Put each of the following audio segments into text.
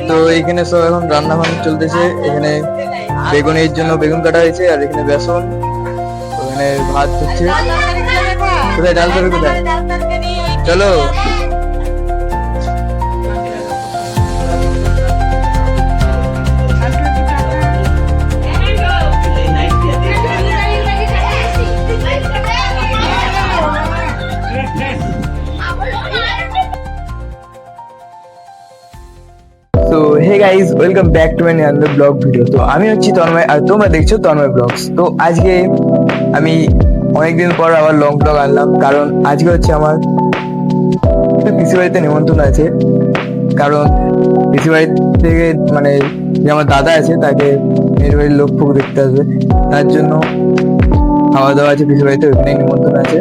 তো এখানে সব এখন রান্না বান্না চলতেছে। এখানে বেগুনের জন্য বেগুন কাটা হয়েছে, আর এখানে বেসন, ওখানে ভাত হচ্ছে। কোথায় ডাল তরকারি কোথায়? চলো। তো hey guys, welcome back to my another blog video. তো আমি হচ্ছি তন্ময়, আর তোমরা দেখছো তন্ময় ব্লগস। তো আজকে আমি অনেকদিন পর আবার লং ব্লগ আনলাম, কারণ আজকে হচ্ছে আমার একটা পিসি বাড়িতে নিমন্ত্রণ আছে। কারণ পিসি বাড়ি থেকে মানে যে আমার দাদা আছে তাকে মেয়ের বাড়ির লোক ফুক দেখতে আসবে, তার জন্য খাওয়া দাওয়া আছে পিসি বাড়িতে, ওখানে নিমন্ত্রণ আছে।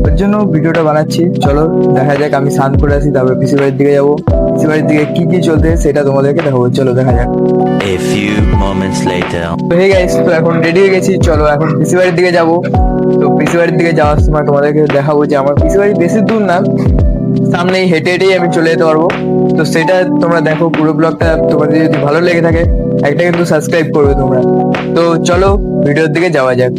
ওর জন্য ভিডিওটা বানাচ্ছি। চলো দেখা যাক, আমি স্নান করে আসি, তারপর পিসি বাড়ির দিকে যাবো। পিসি বাড়ির দিকে কি কি চলছে সেটা তোমাদেরকে দেখাবো। চলো দেখা যাক। A few moments later. তো হে গাইস, তো এখন রেডি হয়ে গেছি। চলো এখন পিসি বাড়ির দিকে যাবো। তো পিসি বাড়ির দিকে যাওয়ার সময় তোমাদেরকে দেখাবো যে আমার পিসি বাড়ি বেশি দূর না, সামনেই হেঁটে হেঁটেই আমি চলে যেতে পারবো। তো সেটা তোমরা দেখো, পুরো ব্লগটা তোমাদের যদি ভালো লেগে থাকে একটা কিন্তু সাবস্ক্রাইব করবে তোমরা। তো চলো ভিডিওর দিকে যাওয়া যাক।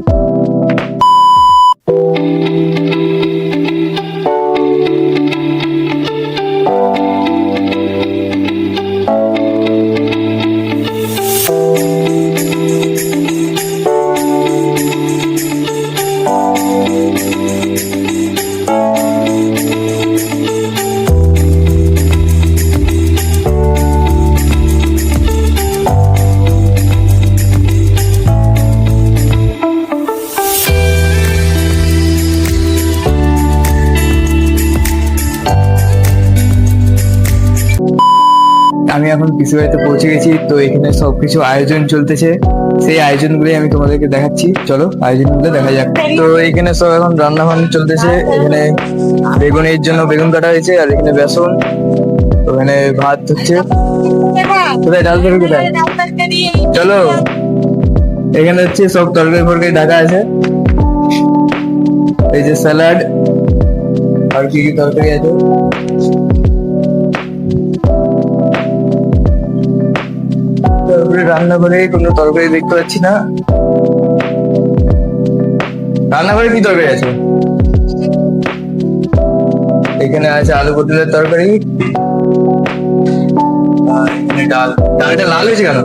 আমি এখন পিসি বাড়িতে পৌঁছে গেছি। তো এখানে সবকিছু আয়োজন চলতেছে, সেই আয়োজনগুলোই আমি তোমাদেরকে দেখাচ্ছি। চলো আয়োজনগুলো দেখা যাক। তো এখানে সব এখন রান্না বান্না চলতেছে। এখানে বেগুনের জন্য বেগুন কাটা হয়েছে, আর এখানে বেসন, ওখানে ভাত হচ্ছে। কোথায় ডাল তরকারি কোথায়? চলো। এখানে হচ্ছে সব তরকারি ফরকারি ঢাকা আছে। এই যে স্যালাড, আর কি কি তরকারি আছে। তারপরে রান্নাঘরে কোনো তরকারি দেখতে পাচ্ছি না। রান্নাঘরে কি তরকারি আছে? এখানে আছে আলু পটলের তরকারি, আর এখানে ডাল। ডালটা লাল হয়েছে কেন?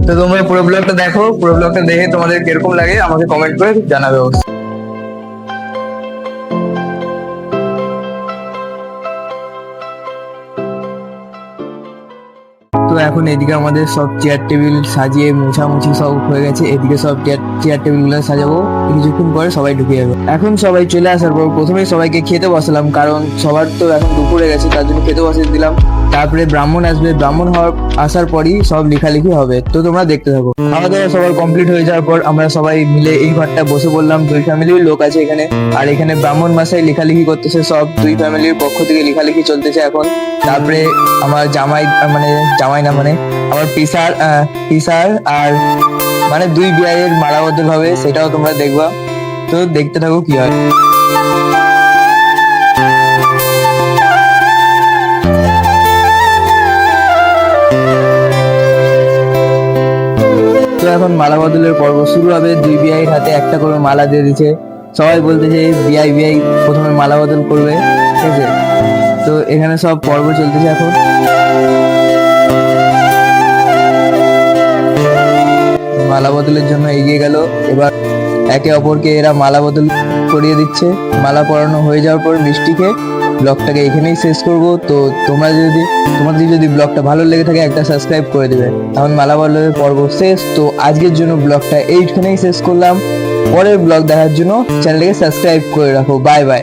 তো তোমরা পুরো ব্লগটা দেখো, পুরো ব্লগটা দেখে তোমাদের কিরকম লাগে আমাকে কমেন্ট করে জানাবে অবশ্যই। তো এখন এদিকে আমাদের সব চেয়ার টেবিল সাজিয়ে মোছামুছি সব হয়ে গেছে। এদিকে সব চেয়ার টেবিল গুলো সাজাবো, কিছুক্ষণ পরে সবাই ঢুকে যাবে। এখন সবাই চলে আসার পর প্রথমেই সবাইকে খেতে বসালাম, কারণ সবার তো এখন দুপুরে গেছে, তার জন্য খেতে বসিয়ে দিলাম। তারপরে ব্রাহ্মণ আসবে, ব্রাহ্মণ আসার পরই সব লেখালেখি হবে। তো তোমরা দেখতে থাকো। খাওয়া দাওয়া সবার কমপ্লিট হয়ে যাওয়ার পর আমরা সবাই মিলে এই ঘরটা বসে পড়লাম। দুই ফ্যামিলির লোক আছে এখানে, আর এখানে ব্রাহ্মণ মাসাই লেখালেখি করতেছে। সব দুই ফ্যামিলির পক্ষ থেকে লেখালেখি চলতেছে এখন। তারপরে আমার জামাই মানে আমার পিসার আর মানে দুই বিয়ের মালা বদল হবে, সেটাও তোমরা দেখবা। তো দেখতে থাকো কি হয়। তো এখন মালা বদলের পর্ব শুরু হবে। দুই বিয়ের হাতে একটা করে মালা দিয়ে দিচ্ছে। সবাই বলতেছে বিয়াই প্রথমে মালা বদল করবে, ঠিক আছে? তো এখানে সব পর্ব চলতেছে এখন। মালা বদলের জন্য এগিয়ে গেল। এবার একে অপরকে এরা মালা বদল করিয়ে দিচ্ছে। মালা পরানো হয়ে যাওয়ার পর মিষ্টিকে ব্লগটাকে এখানেই শেষ করব। তো তোমাদের যদি ব্লগটা ভালো লেগে থাকে একটা সাবস্ক্রাইব করে দেবে। এখন মালা বদলের পর্ব শেষ। তো আজকের জন্য ব্লগটা এইখানেই শেষ করলাম। পরের ব্লগ দেখার জন্য চ্যানেলটাকে সাবস্ক্রাইব করে রাখো। Bye bye.